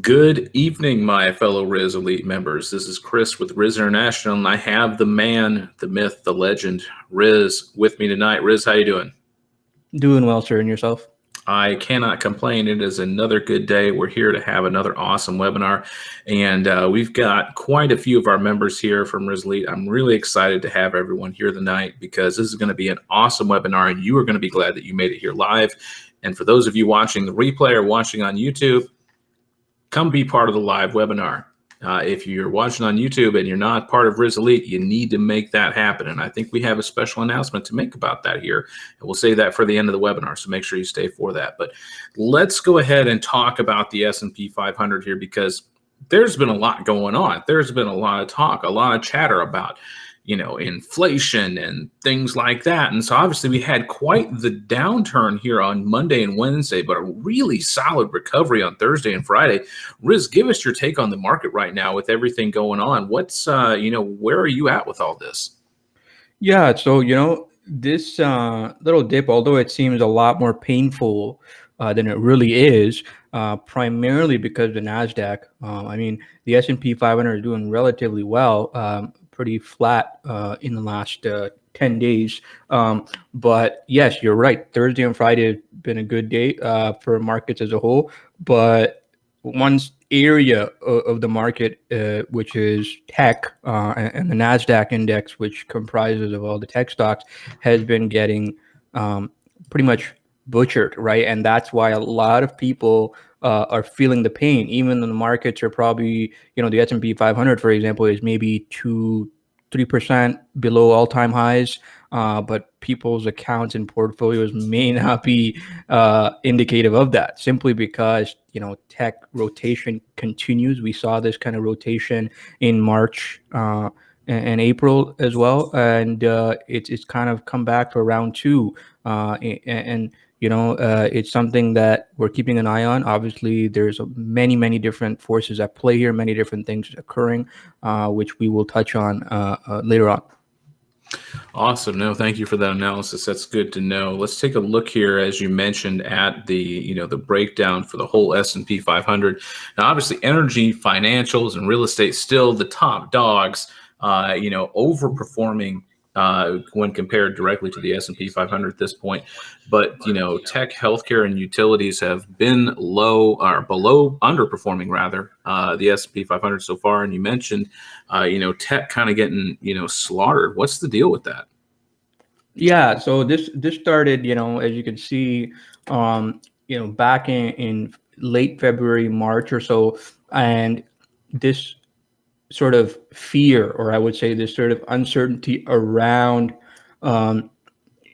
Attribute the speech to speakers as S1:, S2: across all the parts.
S1: Good evening, my fellow Riz Elite members. This is Chris with Riz International, and I have the man, the myth, the legend, Riz, with me tonight. Riz, how you doing?
S2: Doing well, sir, and yourself?
S1: I cannot complain. It is another good day. We're here to have another awesome webinar, and we've got quite a few of our members here from Riz Elite. I'm really excited to have everyone here tonight because this is going to be an awesome webinar, and you are going to be glad that you made it here live. And for those of you watching the replay or watching on YouTube, come be part of the live webinar. If you're watching on YouTube and you're not part of Riz Elite, you need to make that happen. And I think we have a special announcement to make about that here. And we'll save that for the end of the webinar, so make sure you stay for that. But let's go ahead and talk about the S&P 500 here, because there's been a lot going on. There's been a lot of talk, a lot of chatter about inflation and things like that. And so obviously we had quite the downturn here on Monday and Wednesday, but a really solid recovery on Thursday and Friday. Riz, give us your take on the market right now with everything going on. What's, where are you at with all this?
S2: Yeah, so, this little dip, although it seems a lot more painful than it really is, primarily because the NASDAQ, the S&P 500 is doing relatively well, pretty flat in the last 10 days. But yes, you're right. Thursday and Friday have been a good day for markets as a whole. But one area of the market, which is tech, and the NASDAQ index, which comprises of all the tech stocks, has been getting pretty much butchered, right? And that's why a lot of people are feeling the pain, even though the markets are probably, the S&P 500, for example, is maybe 2-3% below all-time highs, but people's accounts and portfolios may not be indicative of that, simply because tech rotation continues. We saw this kind of rotation in March and April as well, and it's kind of come back for round two, and it's something that we're keeping an eye on. Obviously, there's many different forces at play here, many different things occurring, which we will touch on later on.
S1: Awesome. No, thank you for that analysis. That's good to know. Let's take a look here, as you mentioned, at the the breakdown for the whole S&P 500. Now, obviously, energy, financials, and real estate still the top dogs. Overperforming when compared directly to the S&P 500 at this point. But, tech, healthcare, and utilities have been low or below, underperforming rather, the S&P 500 so far. And you mentioned, tech kind of getting, slaughtered. What's the deal with that?
S2: Yeah, so this started, as you can see, back in late February, March or so, and this sort of fear, or I would say this sort of uncertainty around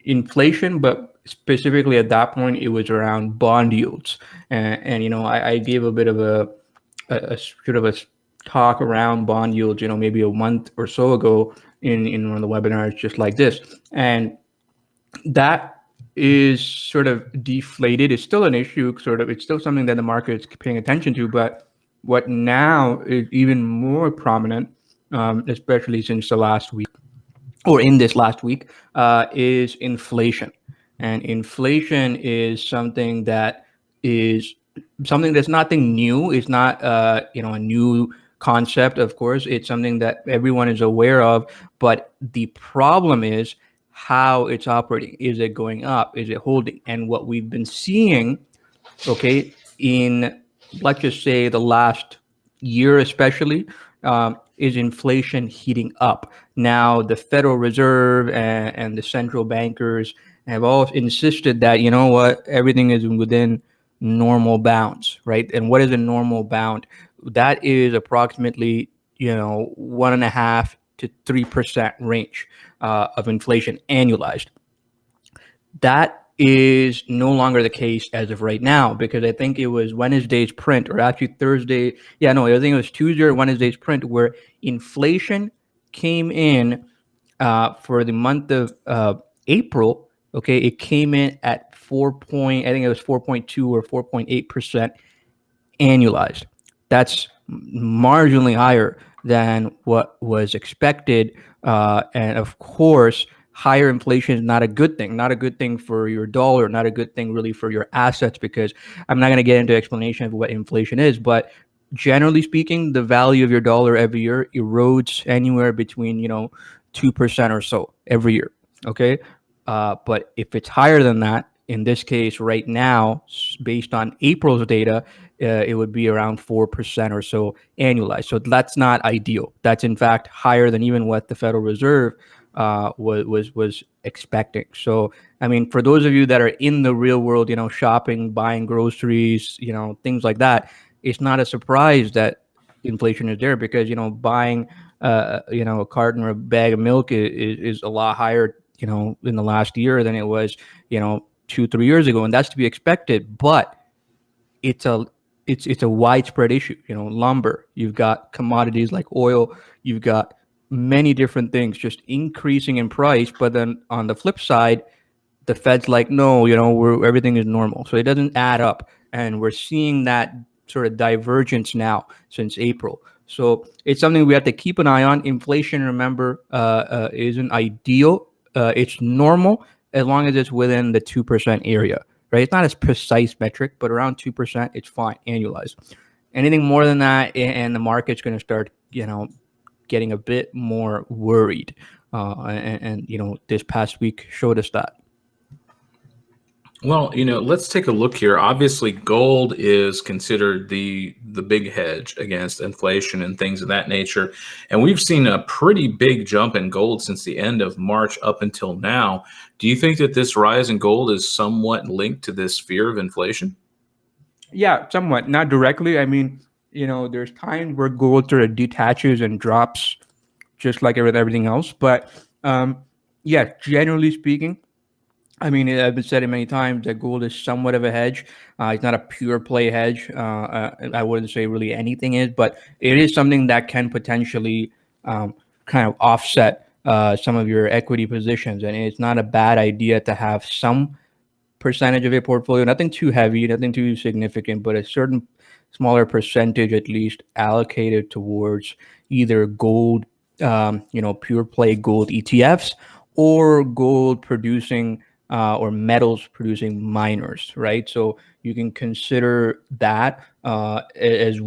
S2: inflation, but specifically at that point, it was around bond yields. And I gave a bit of a sort of a talk around bond yields, maybe a month or so ago in one of the webinars just like this. And that is sort of deflated. It's still an issue, it's still something that the market is paying attention to, but what now is even more prominent, especially since the last week, or in this last week, is inflation. And inflation is something that's nothing new. It's not a new concept. Of course, it's something that everyone is aware of. But the problem is how it's operating. Is it going up? Is it holding? And what we've been seeing, in, let's just say, the last year especially, is inflation heating up. Now, the Federal Reserve and the central bankers have all insisted that, everything is within normal bounds, right? And what is a normal bound? That is approximately, 1.5 to 3% range of inflation annualized. That is no longer the case as of right now, because I think it was Wednesday's print, or actually Thursday. I think it was Tuesday or Wednesday's print, where inflation came in for the month of April. It came in at 4.2 or 4.8% annualized. That's marginally higher than what was expected, and of course, higher inflation is not a good thing for your dollar, not a good thing really for your assets, because I'm not going to get into explanation of what inflation is, but generally speaking, the value of your dollar every year erodes anywhere between 2% or so every year. Okay, but if it's higher than that, in this case, right now, based on April's data, it would be around 4% or so annualized. So that's not ideal. That's in fact higher than even what the Federal Reserve was expecting. So I mean, for those of you that are in the real world, shopping, buying groceries, things like that, it's not a surprise that inflation is there, because buying a carton or a bag of milk is a lot higher in the last year than it was 2-3 years ago, and that's to be expected. But it's a widespread issue. Lumber, you've got commodities like oil, you've got many different things just increasing in price. But then on the flip side, the Fed's like, no, everything is normal. So it doesn't add up. And we're seeing that sort of divergence now since April. So it's something we have to keep an eye on. Inflation, remember, isn't ideal. It's normal as long as it's within the 2% area, right? It's not as precise metric, but around 2%, it's fine, annualized. Anything more than that, and the market's going to start, getting a bit more worried. And this past week showed us that.
S1: Well, let's take a look here. Obviously, gold is considered the big hedge against inflation and things of that nature. And we've seen a pretty big jump in gold since the end of March up until now. Do you think that this rise in gold is somewhat linked to this fear of inflation?
S2: Yeah, somewhat. Not directly. I mean, there's times where gold sort of detaches and drops just like with everything else. But yeah, generally speaking, I mean, I've been said it many times that gold is somewhat of a hedge. It's not a pure play hedge. I wouldn't say really anything is, but it is something that can potentially kind of offset some of your equity positions. And it's not a bad idea to have some percentage of your portfolio, nothing too heavy, nothing too significant, but a certain smaller percentage at least allocated towards either gold, pure play gold ETFs, or gold producing or metals producing miners, right? So you can consider that as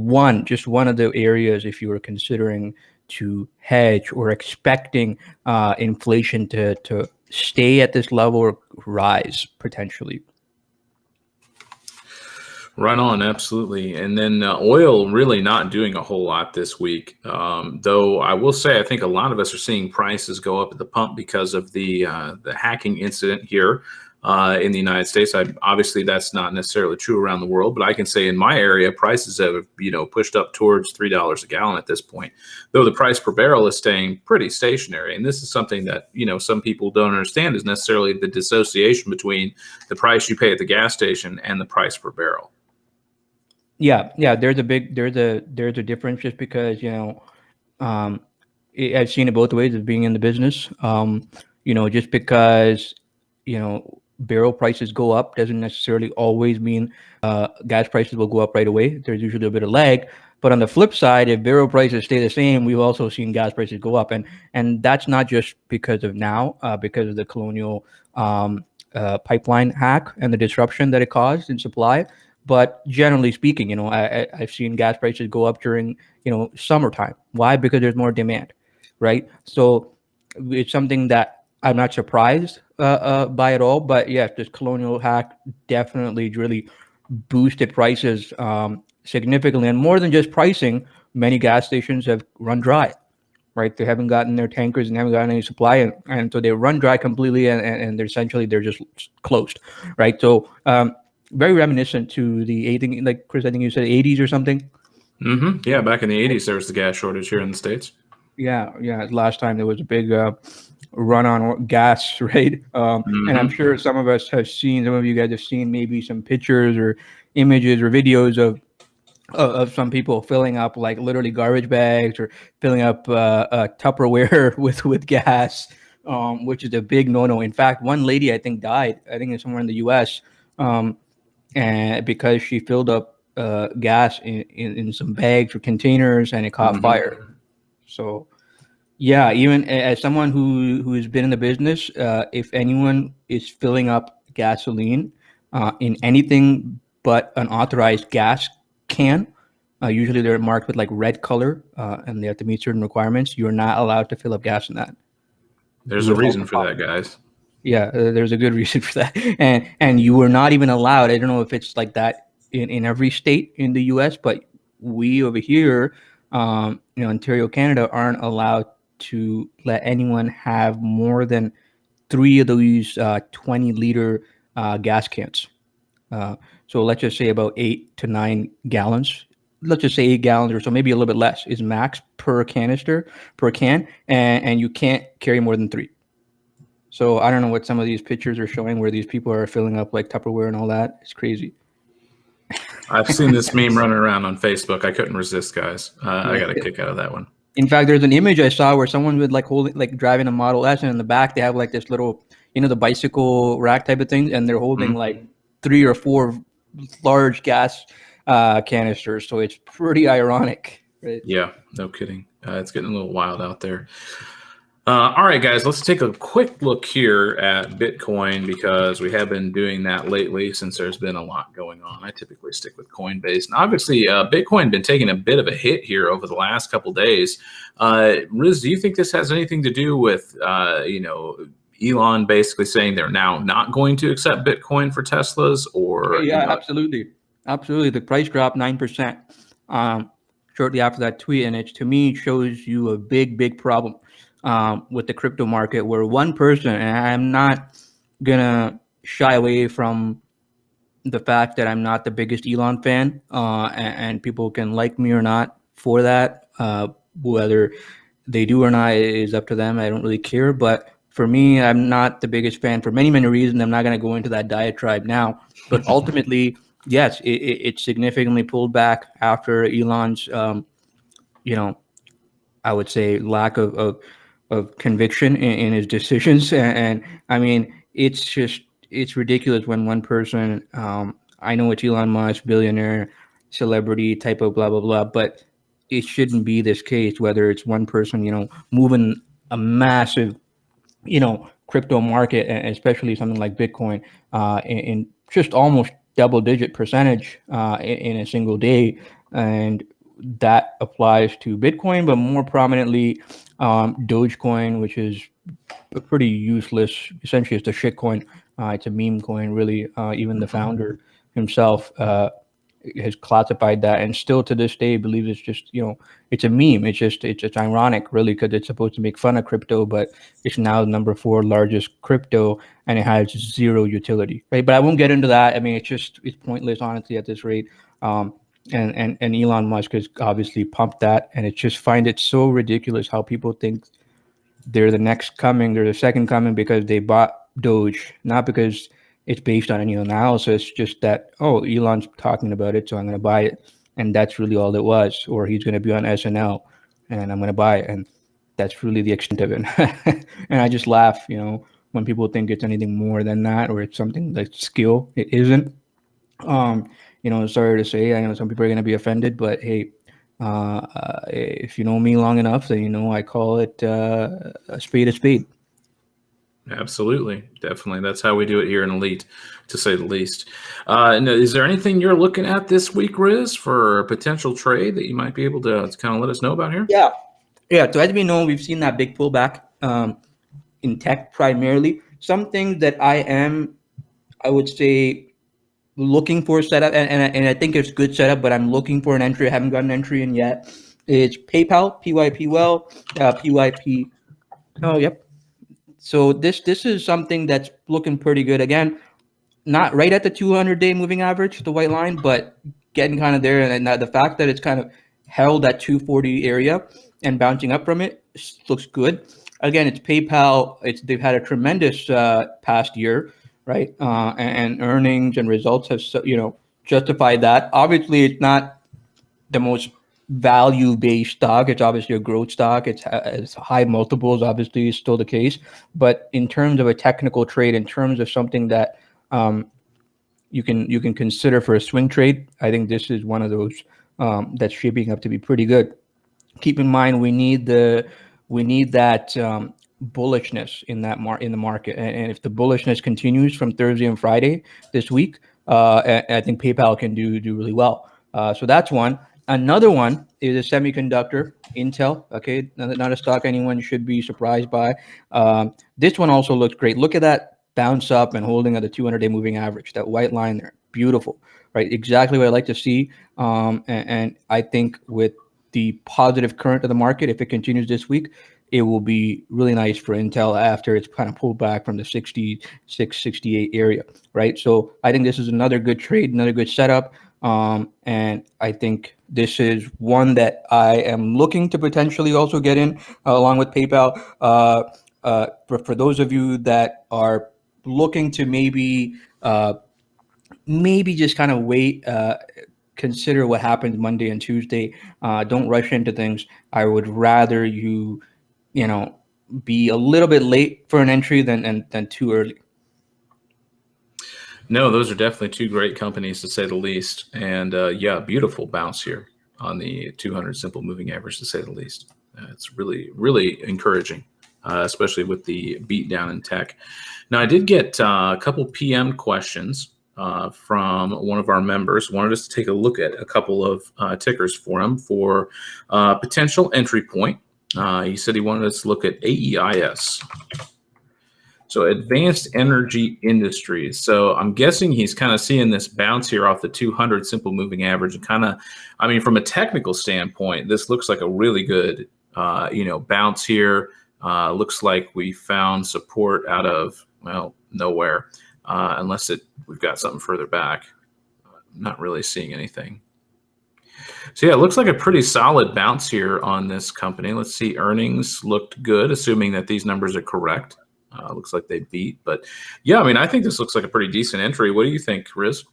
S2: just one of the areas if you were considering to hedge or expecting inflation to stay at this level or rise potentially.
S1: Right on, absolutely. And then oil really not doing a whole lot this week. Though I will say, I think a lot of us are seeing prices go up at the pump because of the hacking incident here in the United States. Obviously, that's not necessarily true around the world, but I can say in my area, prices have pushed up towards $3 a gallon at this point. Though the price per barrel is staying pretty stationary, and this is something that some people don't understand is necessarily the dissociation between the price you pay at the gas station and the price per barrel.
S2: Yeah, there's a difference just because I've seen it both ways of being in the business. Just because barrel prices go up doesn't necessarily always mean gas prices will go up right away. There's usually a bit of lag. But on the flip side, if barrel prices stay the same, we've also seen gas prices go up, and that's not just because of now, because of the Colonial pipeline hack and the disruption that it caused in supply. But generally speaking, I've seen gas prices go up during, summertime. Why? Because there's more demand, right? So it's something that I'm not surprised by at all. But yeah, this Colonial hack definitely really boosted prices significantly. And more than just pricing, many gas stations have run dry, right? They haven't gotten their tankers and haven't gotten any supply. And so they run dry completely, and they're just closed, right? So very reminiscent to the 80s, like Chris, I think you said 80s or something.
S1: Mm-hmm. Yeah, back in the 80s, there was the gas shortage here in the States.
S2: Yeah. Last time there was a big run on gas, right? And I'm sure some of us have seen, some of you guys have seen maybe some pictures or images or videos of some people filling up like literally garbage bags or filling up Tupperware with gas, which is a big no-no. In fact, one lady I think died. I think it's somewhere in the U.S. And because she filled up gas in some bags or containers, and it caught fire. So yeah, even as someone who's been in the business, if anyone is filling up gasoline in anything but an authorized gas can, Usually they're marked with like red color, and they have to meet certain requirements. You're not allowed to fill up gas in that.
S1: There's a reason for that, guys.
S2: Yeah, there's a good reason for that. And you were not even allowed. I don't know if it's like that in every state in the U.S., but we over here, Ontario, Canada, aren't allowed to let anyone have more than 3 of these 20-liter gas cans. So let's just say about 8 to 9 gallons. Let's just say 8 gallons or so, maybe a little bit less is max per canister, per can, and you can't carry more than 3. So I don't know what some of these pictures are showing where these people are filling up like Tupperware and all that. It's crazy.
S1: I've seen this meme running around on Facebook. I couldn't resist, guys. I got a kick out of that one.
S2: In fact, there's an image I saw where someone would like driving a Model S, and in the back they have like this little, the bicycle rack type of thing, and they're holding like 3 or 4 large gas canisters. So it's pretty ironic, right?
S1: Yeah, no kidding. It's getting a little wild out there. All right, guys, let's take a quick look here at Bitcoin, because we have been doing that lately since there's been a lot going on. I typically stick with Coinbase. And obviously, Bitcoin been taking a bit of a hit here over the last couple days. Riz, do you think this has anything to do with, Elon basically saying they're now not going to accept Bitcoin for Teslas? Or
S2: yeah, absolutely. Absolutely. The price dropped 9% shortly after that tweet. And it, to me, shows you a big problem with the crypto market, where one person, and I'm not gonna shy away from the fact that I'm not the biggest Elon fan, and people can like me or not for that. Whether they do or not is up to them. I don't really care. But for me, I'm not the biggest fan for many reasons. I'm not going to go into that diatribe now. But ultimately, yes, it significantly pulled back after Elon's, I would say lack of conviction in his decisions. And I mean, it's ridiculous when one person, I know it's Elon Musk, billionaire, celebrity type of blah, blah, blah, but it shouldn't be this case, whether it's one person, moving a massive, crypto market, and especially something like Bitcoin, in just almost double-digit percentage in a single day. And that applies to Bitcoin, but more prominently, Dogecoin, which is a pretty useless, essentially it's a shit coin. It's a meme coin, really. Even the founder himself has classified that, and still to this day believes it's just, it's a meme. It's ironic, really, because it's supposed to make fun of crypto, but it's now the number 4 largest crypto, and it has 0 utility, right? But I won't get into that. I mean, it's pointless, honestly, at this rate. And Elon Musk has obviously pumped that, and it just find it so ridiculous how people think they're the next coming, they're the second coming because they bought Doge, not because it's based on any analysis, just that, oh, Elon's talking about it, so I'm going to buy it. And that's really all it was. Or he's going to be on SNL and I'm going to buy it. And that's really the extent of it. And I just laugh, when people think it's anything more than that, or it's something like skill. It isn't. Sorry to say, I know some people are going to be offended, but hey, if you know me long enough, then I call it a spade a spade.
S1: Absolutely. Definitely. That's how we do it here in Elite, to say the least. Is there anything you're looking at this week, Riz, for a potential trade that you might be able to kind of let us know about here?
S2: Yeah. So as we know, we've seen that big pullback in tech primarily. Some things that I would say, looking for setup, and I think it's good setup, but I'm looking for an entry. I haven't got an entry in yet. It's PayPal, PYP. Oh, yep. So this is something that's looking pretty good. Again, not right at the 200-day moving average, the white line, but getting kind of there. And the fact that it's kind of held at 240 area and bouncing up from it looks good. Again, it's PayPal. They've had a tremendous past year, right? And earnings and results have justified that. Obviously, it's not the most value-based stock. It's obviously a growth stock. It's high multiples, obviously, is still the case. But in terms of a technical trade, in terms of something that you can consider for a swing trade, I think this is one of those that's shaping up to be pretty good. Keep in mind, we need that bullishness in the market, and if the bullishness continues from Thursday and Friday this week, I think PayPal can do really well. So that's one. Another one is a semiconductor, Intel. Okay, not a stock anyone should be surprised by. This one also looks great. Look at that bounce up and holding at the 200-day moving average. That white line there, beautiful, right? Exactly what I like to see. And I think with the positive current of the market, if it continues this week, it will be really nice for Intel after it's kind of pulled back from the 66, 68 area, right? So I think this is another good trade, another good setup. And I think this is one that I am looking to potentially also get in along with PayPal. For those of you that are looking to maybe just kind of wait, consider what happens Monday and Tuesday. Don't rush into things. I would rather you be a little bit late for an entry than too early.
S1: No, those are definitely two great companies to say the least. And yeah, beautiful bounce here on the 200 simple moving average to say the least. It's really, really encouraging, especially with the beat down in tech. Now, I did get a couple PM questions from one of our members. Wanted us to take a look at a couple of tickers for him for potential entry point. He said he wanted us to look at AEIS. So Advanced Energy Industries. So I'm guessing he's kind of seeing this bounce here off the 200 simple moving average, and kind of, I mean, from a technical standpoint, this looks like a really good, bounce here. Looks like we found support out of, well, nowhere, unless we've got something further back. Not really seeing anything. So yeah, it looks like a pretty solid bounce here on this company. Let's see, earnings looked good, assuming that these numbers are correct. Looks like they beat, but yeah, I mean, I think this looks like a pretty decent entry. What do you think, Riz?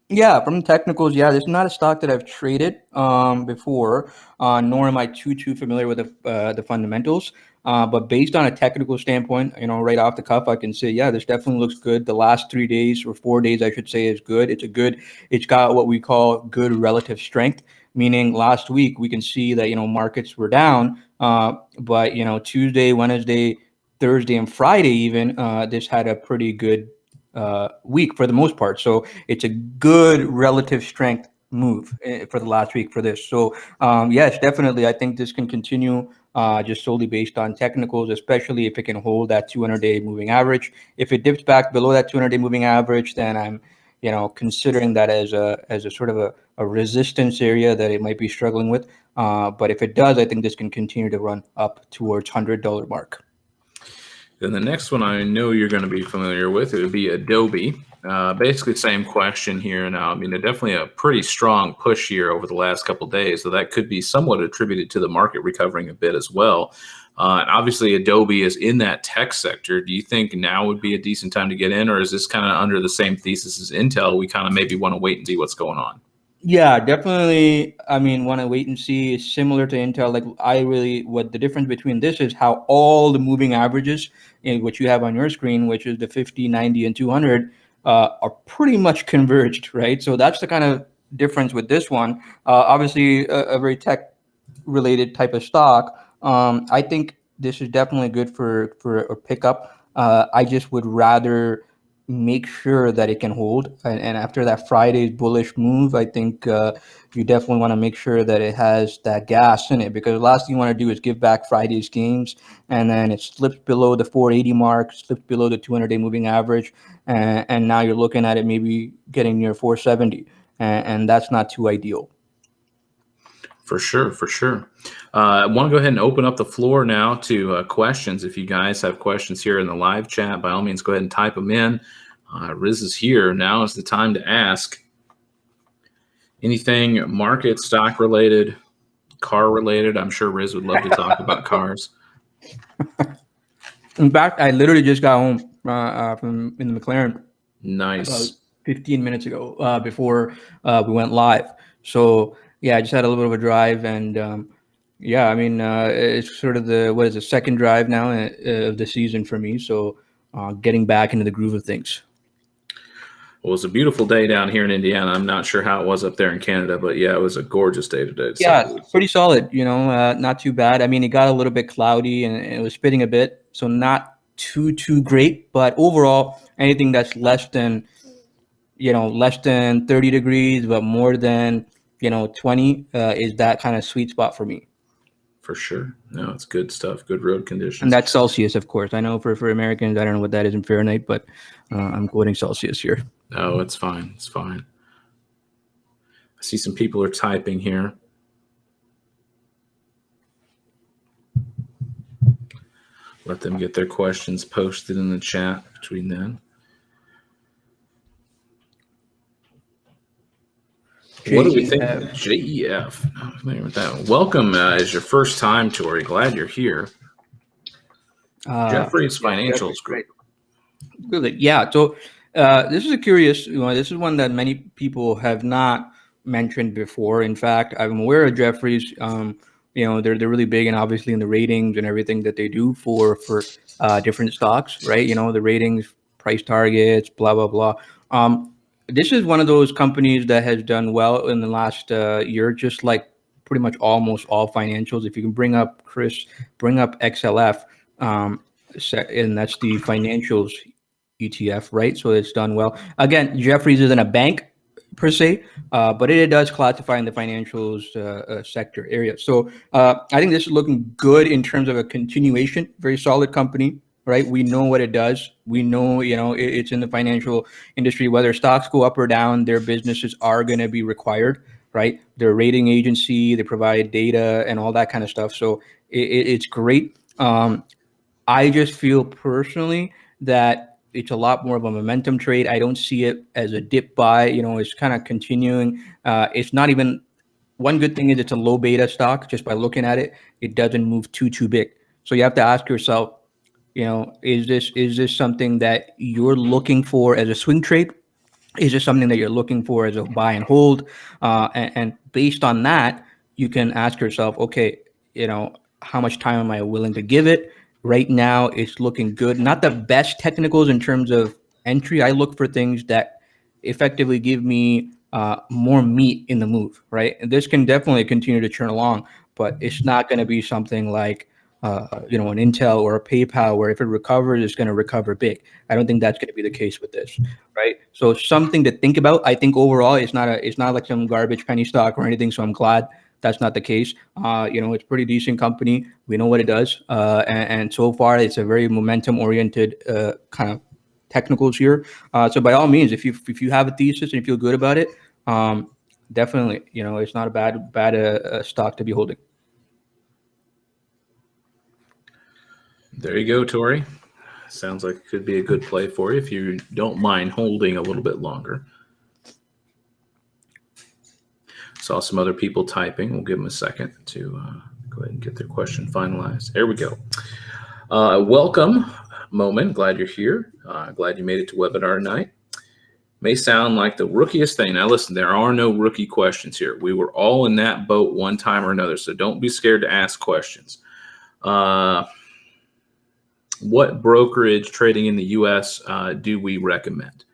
S2: Yeah, from technicals, yeah, this is not a stock that I've traded before, nor am I too familiar with the fundamentals. But based on a technical standpoint, right off the cuff, I can say, yeah, this definitely looks good. The last 3 days or 4 days, I should say, is good. It's got what we call good relative strength, meaning last week we can see that, markets were down, but, Tuesday, Wednesday, Thursday, and Friday even, this had a pretty good week for the most part. So it's a good relative strength move for the last week for this. So yes, definitely, I think this can continue just solely based on technicals, especially if it can hold that 200-day moving average. If it dips back below that 200-day moving average, then I'm considering that as a sort of a resistance area that it might be struggling with. But if it does, I think this can continue to run up towards $100 mark.
S1: Then the next one I know you're going to be familiar with, it would be Adobe. Basically, same question here now. I mean, definitely a pretty strong push here over the last couple of days, so that could be somewhat attributed to the market recovering a bit as well. And obviously, Adobe is in that tech sector. Do you think now would be a decent time to get in, or is this kind of under the same thesis as Intel? We kind of maybe want to wait and see what's going on.
S2: Yeah, definitely. I mean, want to wait and see. Is similar to Intel. Like what the difference between this is how all the moving averages, which you have on your screen, which is the 50, 90, and 200, are pretty much converged, right? So that's the kind of difference with this one. Obviously, a very tech-related type of stock. I think this is definitely good for a pickup. I just would rather make sure that it can hold. And after that Friday's bullish move, I think you definitely want to make sure that it has that gas in it, because the last thing you want to do is give back Friday's gains and then it slips below the 480 mark, slips below the 200-day moving average, and now you're looking at it maybe getting near 470, and that's not too ideal.
S1: For sure, for sure. I want to go ahead and open up the floor now to questions. If you guys have questions here in the live chat, by all means, go ahead and type them in. Riz is here. Now is the time to ask. Anything market, stock related, car related? I'm sure Riz would love to talk about cars.
S2: In fact, I literally just got home from in the McLaren.
S1: Nice.
S2: About 15 minutes ago before we went live. So yeah, I just had a little bit of a drive, and yeah, I mean, it's sort of the second drive now of the season for me. So getting back into the groove of things.
S1: Well, it was a beautiful day down here in Indiana. I'm not sure how it was up there in Canada, but yeah, it was a gorgeous day today.
S2: Yeah, pretty solid, not too bad. I mean, it got a little bit cloudy and it was spitting a bit, so not too great, but overall, anything that's less than 30 degrees, but more than 20 is that kind of sweet spot for me.
S1: For sure. No, it's good stuff. Good road conditions.
S2: And that's Celsius, of course. I know for Americans, I don't know what that is in Fahrenheit, but I'm quoting Celsius here.
S1: Oh, it's fine. It's fine. I see some people are typing here. Let them get their questions posted in the chat between then. What do we think? JEF. I'm familiar with that. Welcome as your first time, Tori. Glad you're here. Jeffrey's Financials Group.
S2: Really? Yeah. So this is a curious, this is one that many people have not mentioned before. In fact, I'm aware of Jeffrey's. They're really big, and obviously in the ratings and everything that they do for different stocks, right? The ratings, price targets, blah blah blah. This is one of those companies that has done well in the last year, just like pretty much almost all financials. If you can bring up XLF, and that's the financials ETF, right? So it's done well. Again, Jefferies isn't a bank per se, but it does classify in the financials sector area. So I think this is looking good in terms of a continuation, very solid company. Right, we know what it does. We know, it's in the financial industry. Whether stocks go up or down, their businesses are going to be required. Right, they're a rating agency. They provide data and all that kind of stuff. So it's great. I just feel personally that it's a lot more of a momentum trade. I don't see it as a dip buy. It's kind of continuing. It's not even. One good thing is it's a low beta stock. Just by looking at it, it doesn't move too big. So you have to ask yourself, is this something that you're looking for as a swing trade? Is this something that you're looking for as a buy and hold? And based on that, you can ask yourself, okay, how much time am I willing to give it? Right now, it's looking good. Not the best technicals in terms of entry. I look for things that effectively give me more meat in the move, right? And this can definitely continue to churn along, but it's not going to be something like an Intel or a PayPal, where if it recovers, it's going to recover big. I don't think that's going to be the case with this, right? So something to think about. I think overall, it's not like some garbage penny stock or anything. So I'm glad that's not the case. It's a pretty decent company. We know what it does, and so far, it's a very momentum-oriented kind of technicals here. So by all means, if you have a thesis and you feel good about it, definitely, it's not a bad stock to be holding.
S1: There you go, Tori. Sounds like it could be a good play for you if you don't mind holding a little bit longer. Saw some other people typing. We'll give them a second to go ahead and get their question finalized. There we go. Welcome, Moment. Glad you're here. Glad you made it to webinar tonight. May sound like the rookiest thing. Now, listen, there are no rookie questions here. We were all in that boat one time or another, so don't be scared to ask questions. What brokerage trading in the U.S. Do we recommend?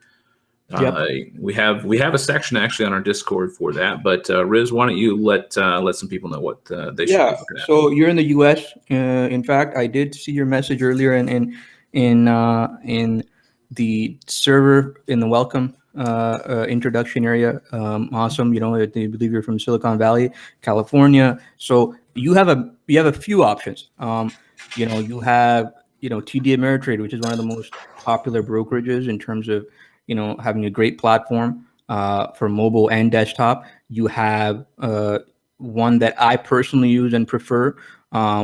S2: Yep.
S1: We have a section actually on our Discord for that. But Riz, why don't you let some people know what they should be looking at?
S2: So you're in the U.S. In fact, I did see your message earlier in the server in the welcome introduction area. Awesome. I believe you're from Silicon Valley, California. So you have a few options. You have TD Ameritrade, which is one of the most popular brokerages in terms of having a great platform for mobile and desktop. You have one that I personally use and prefer,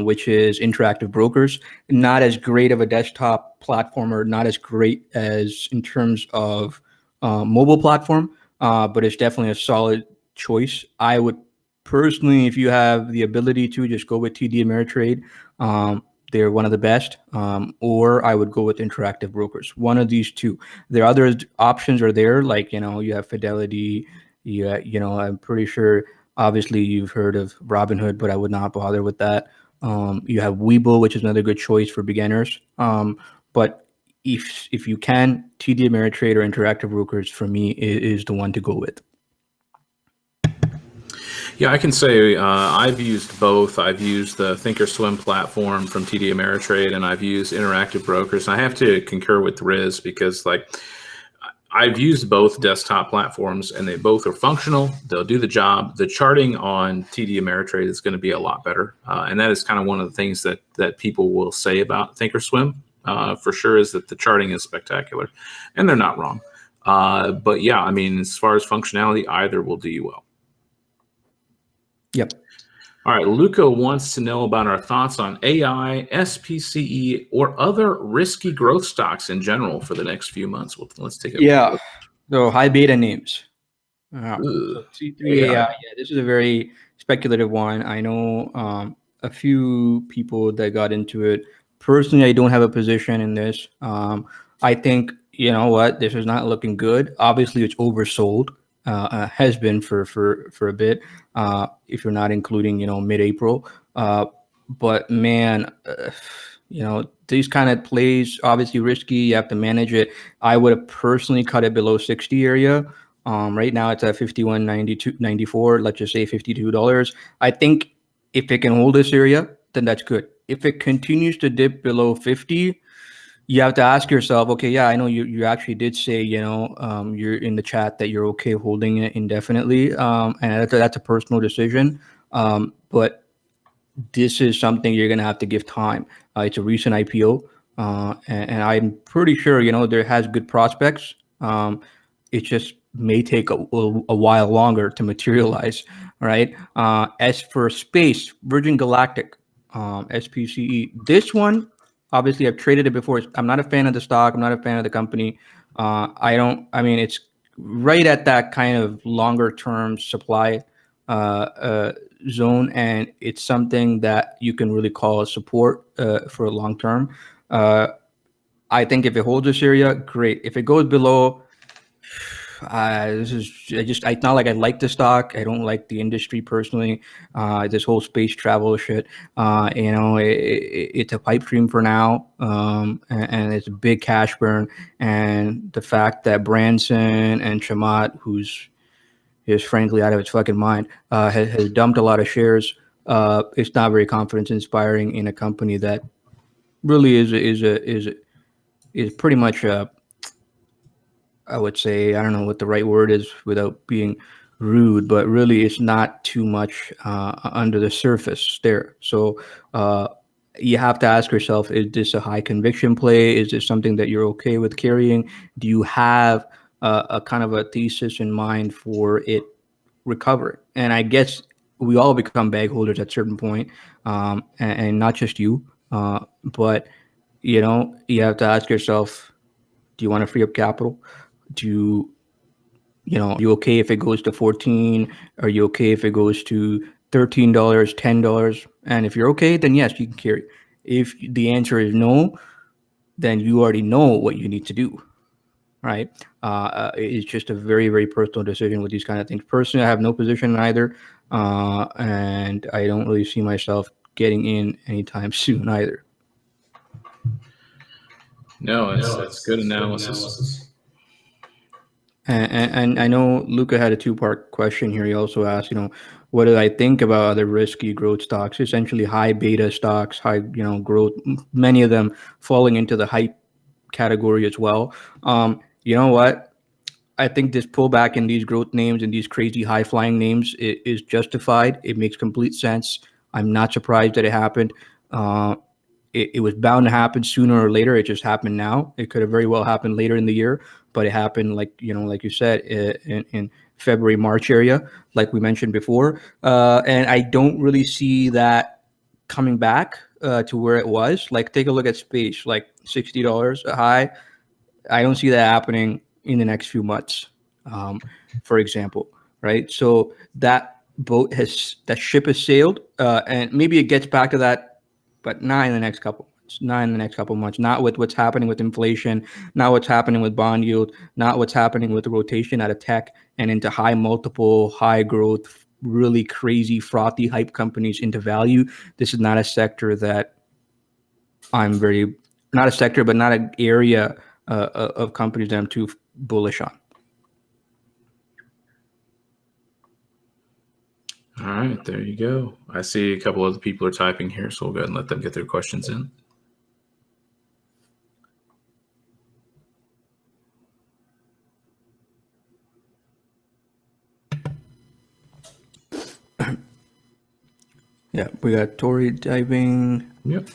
S2: which is Interactive Brokers. Not as great of a desktop platform, or not as great as in terms of mobile platform, but it's definitely a solid choice. I would personally, if you have the ability to, just go with TD Ameritrade. They're one of the best, or I would go with Interactive Brokers. One of these two. There are other options are there, like you have Fidelity. I'm pretty sure. Obviously, you've heard of Robinhood, but I would not bother with that. You have Webull, which is another good choice for beginners. But if you can, TD Ameritrade or Interactive Brokers for me is the one to go with.
S1: Yeah, I can say I've used both. I've used the Thinkorswim platform from TD Ameritrade, and I've used Interactive Brokers. And I have to concur with Riz because, I've used both desktop platforms, and they both are functional. They'll do the job. The charting on TD Ameritrade is going to be a lot better, and that is kind of one of the things that people will say about Thinkorswim for sure, is that the charting is spectacular, and they're not wrong. But yeah, I mean, as far as functionality, either will do you well.
S2: Yep.
S1: All right, Luca wants to know about our thoughts on AI, SPCE, or other risky growth stocks in general for the next few months. Well, let's take a
S2: Yeah. So high beta names. So C3 AI. Yeah, this is a very speculative one. I know a few people that got into it. Personally, I don't have a position in this. I think, you know what, this is not looking good. Obviously, it's oversold. Has been for a bit, if you're not including, you know, mid-April. But man, you know, these kind of plays, obviously risky. You have to manage it. I would have personally cut it below 60 area. Right now it's at 51.94. Let's just say $52. I think if it can hold this area, then that's good. If it continues to dip below 50, you have to ask yourself, okay, yeah, I know you actually did say, you know, you're in the chat that you're okay holding it indefinitely, and that's a personal decision. But this is something you're gonna have to give time. It's a recent IPO, and I'm pretty sure, you know, there has good prospects. It just may take a while longer to materialize, right? As for space, Virgin Galactic, SPCE, this one, obviously I've traded it before. I'm not a fan of the stock. I'm not a fan of the company. I mean, it's right at that kind of longer term supply zone, and it's something that you can really call a support for a long term. I think if it holds this area, great. If it goes below, it's not like I like the stock. I don't like the industry personally. This whole space travel shit, you know, it's a pipe dream for now, and it's a big cash burn. And the fact that Branson and Chamath, who's is frankly out of its fucking mind, has dumped a lot of shares. It's not very confidence inspiring in a company that really is pretty much I would say, I don't know what the right word is without being rude, but really it's not too much under the surface there. So you have to ask yourself, is this a high conviction play? Is this something that you're okay with carrying? Do you have a kind of a thesis in mind for it recovering? And I guess we all become bag holders at a certain point, and not just you, but you know, you have to ask yourself, do you want to free up capital? Do you know, are you okay if it goes to 14? Are you okay if it goes to $13, $10? And if you're okay, then yes, you can carry. If the answer is no, then you already know what you need to do, right? It's just a very, very personal decision with these kind of things. Personally, I have no position in either, and I don't really see myself getting in anytime soon either.
S1: No, that's good analysis.
S2: And I know Luca had a two-part question here. He also asked, you know, what do I think about other risky growth stocks, essentially high beta stocks, high, you know, growth, many of them falling into the hype category as well. You know what? I think this pullback in these growth names and these crazy high-flying names is justified. It makes complete sense. I'm not surprised that it happened. It was bound to happen sooner or later. It just happened now. It could have very well happened later in the year, but it happened, like, you know, like you said, in February, March area, like we mentioned before. And I don't really see that coming back to where it was. Like, take a look at space, like $60 a high. I don't see that happening in the next few months, for example, right? So that ship has sailed, and maybe it gets back to that, but not in the next couple months, not with what's happening with inflation, not what's happening with bond yield, not what's happening with the rotation out of tech and into high multiple, high growth, really crazy, frothy hype companies into value. This is not a sector that but not an area of companies that I'm too bullish on.
S1: All right, there you go. I see a couple other people are typing here, so we'll go ahead and let them get their questions in.
S2: Yeah, we got Tory diving.
S1: Yep.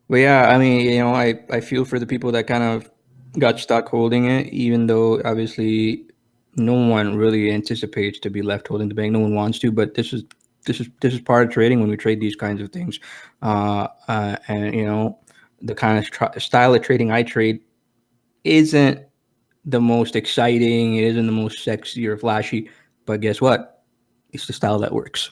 S2: But yeah, I mean, I feel for the people that kind of got stuck holding it, even though obviously no one really anticipates to be left holding the bank. No one wants to, but this is part of trading when we trade these kinds of things. And the kind of style of trading I trade isn't the most exciting. It isn't the most sexy or flashy, but guess what? It's the style that works.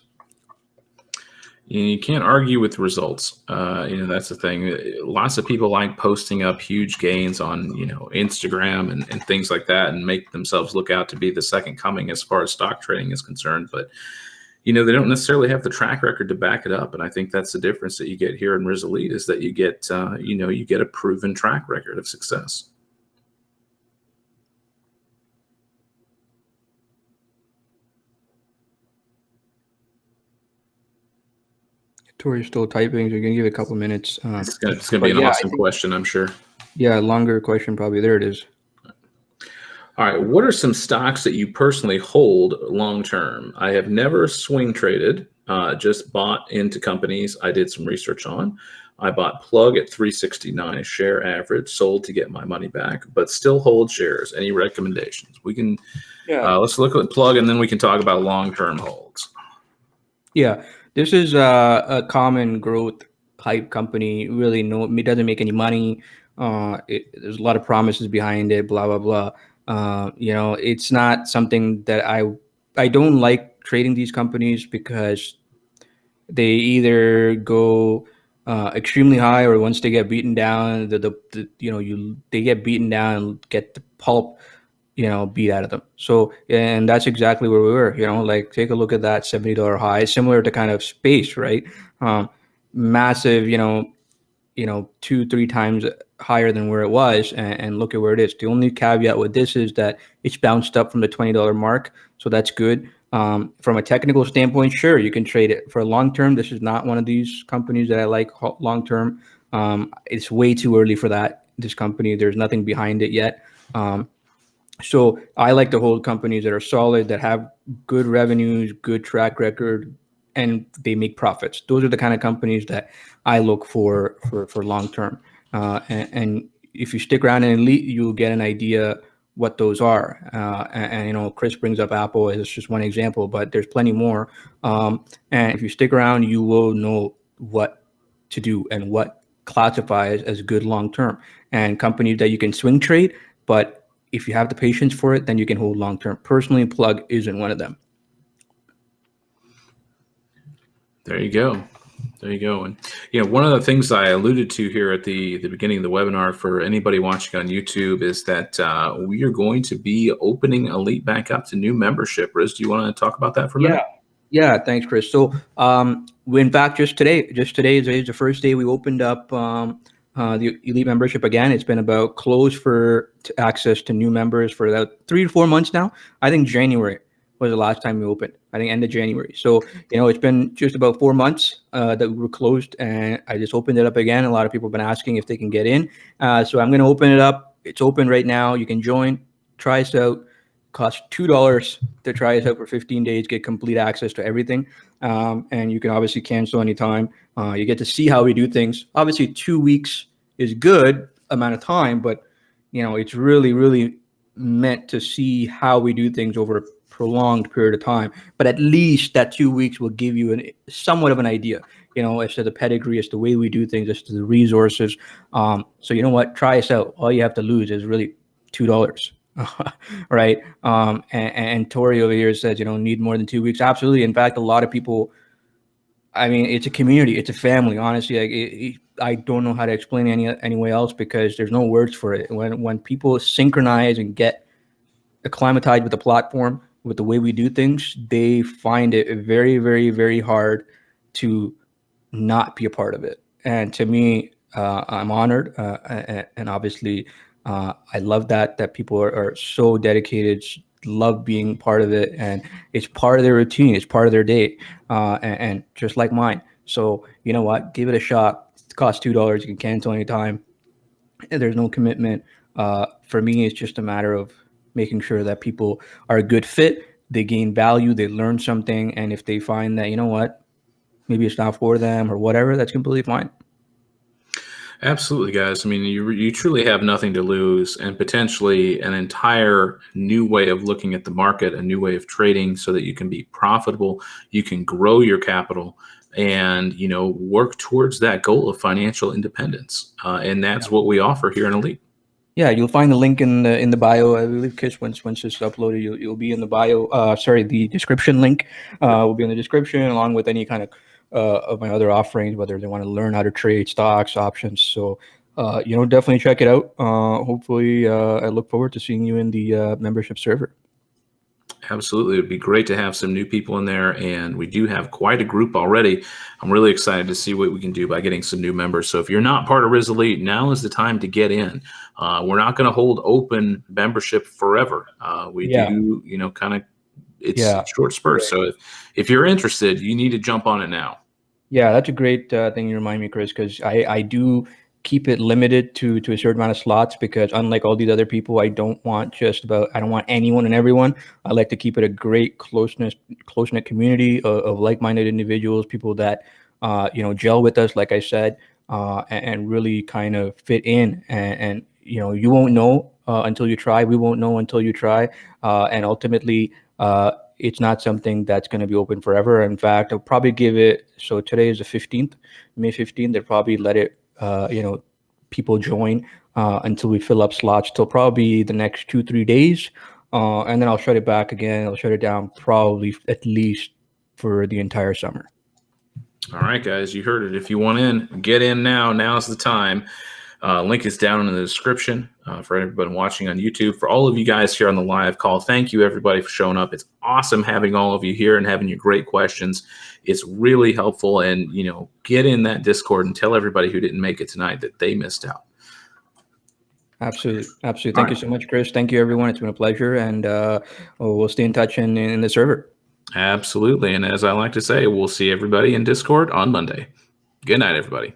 S1: You can't argue with results. That's the thing. Lots of people like posting up huge gains on, Instagram and things like that, and make themselves look out to be the second coming as far as stock trading is concerned. But, they don't necessarily have the track record to back it up. And I think that's the difference that you get here in Riz Elite, is that you get, you get a proven track record of success.
S2: Tori's still typing, so you can give it a couple minutes.
S1: It's going to be an awesome question, I'm sure.
S2: Yeah, longer question probably. There it is.
S1: All right. What are some stocks that you personally hold long term? I have never swing traded, just bought into companies I did some research on. I bought Plug at 369 a share average, sold to get my money back, but still hold shares. Any recommendations? We can, let's look at Plug, and then we can talk about long-term holds.
S2: Yeah, this is a common growth hype company. Really, it doesn't make any money. There's a lot of promises behind it. Blah blah blah. It's not something that I don't like trading these companies, because they either go extremely high, or once they get beaten down, they get beaten down and get the pulp beat out of them. So, and that's exactly where we were. Like, take a look at that $70 high, similar to kind of space, right? Massive, 2-3 times higher than where it was, and look at where it is. The only caveat with this is that it's bounced up from the $20 mark, so that's good. From a technical standpoint, sure, you can trade it. For long term, this is not one of these companies that I like long term. It's way too early for that. This company, there's nothing behind it yet. So I like to hold companies that are solid, that have good revenues, good track record, and they make profits. Those are the kind of companies that I look for long term. And if you stick around in Elite, you'll get an idea what those are. And Chris brings up Apple as just one example, but there's plenty more. And if you stick around, you will know what to do and what classifies as good long term. And companies that you can swing trade, but if you have the patience for it, then you can hold long term. Personally, Plug isn't one of them.
S1: There you go. And one of the things I alluded to here at the beginning of the webinar for anybody watching on YouTube is that we are going to be opening Elite back up to new membership. Riz, do you want to talk about that for a minute?
S2: Yeah, thanks, Chris. So in fact, just today is the first day we opened up the Elite membership again. It's been about closed for access to new members for about 3 to 4 months now. I think January was the last time we opened. I think end of January. So, it's been just about 4 months that we were closed, and I just opened it up again. A lot of people have been asking if they can get in. So I'm going to open it up. It's open right now. You can join, try us out. Costs $2 to try us out for 15 days, get complete access to everything. And you can obviously cancel anytime. You get to see how we do things. Obviously, 2 weeks is good amount of time, but it's really, really meant to see how we do things over a prolonged period of time. But at least that 2 weeks will give you somewhat of an idea, as to the pedigree, as to the way we do things, as to the resources. So you know what? Try us out. All you have to lose is really $2. Right. And Tori over here says, need more than 2 weeks. Absolutely. In fact, a lot of people, I mean, it's a community, it's a family. Honestly, I don't know how to explain it any way else, because there's no words for it. When people synchronize and get acclimatized with the platform, with the way we do things, they find it very, very, very hard to not be a part of it. And to me, I'm honored, and obviously, I love that people are so dedicated, love being part of it, and it's part of their routine, it's part of their day, and just like mine. So you know what? Give it a shot. It costs $2. You can cancel anytime, and there's no commitment. For me, it's just a matter of making sure that people are a good fit, they gain value, they learn something, and if they find that, you know what, maybe it's not for them or whatever, that's completely fine.
S1: Absolutely, guys. I mean, you truly have nothing to lose, and potentially an entire new way of looking at the market, a new way of trading, so that you can be profitable, you can grow your capital, and work towards that goal of financial independence. And that's what we offer here in Elite.
S2: Yeah, you'll find the link in the bio. I believe, Kish, once it's uploaded, you'll be in the bio. Sorry, the description link will be in the description, along with any kind of my other offerings, whether they want to learn how to trade stocks, options. So, definitely check it out. Hopefully, I look forward to seeing you in the membership server.
S1: Absolutely. It'd be great to have some new people in there, and we do have quite a group already. I'm really excited to see what we can do by getting some new members. So if you're not part of Riz Elite, now is the time to get in. We're not going to hold open membership forever. We do, kind of, it's short spurts. So if you're interested, you need to jump on it now.
S2: Yeah, that's a great thing you remind me, Chris, because I do keep it limited to a certain amount of slots, because unlike all these other people, I don't want anyone and everyone. I like to keep it a great close-knit community of like-minded individuals, people that gel with us, like I said, and really kind of fit in. And you won't know until you try. We won't know until you try. And ultimately, it's not something that's going to be open forever. In fact, I'll probably give it, so today is the 15th, May 15th. They'll probably let it people join until we fill up slots till probably the next 2-3 days, and then I'll shut it back again. I'll shut it down probably at least for the entire summer.
S1: All right, guys, you heard it. If you want in, get in now. Now's the time. Link is down in the description for everybody watching on YouTube. For all of you guys here on the live call, thank you, everybody, for showing up. It's awesome having all of you here and having your great questions. It's really helpful. And, get in that Discord and tell everybody who didn't make it tonight that they missed out.
S2: Absolutely. Thank you so much, Chris. Thank you, everyone. It's been a pleasure. And we'll stay in touch in the server.
S1: Absolutely. And as I like to say, we'll see everybody in Discord on Monday. Good night, everybody.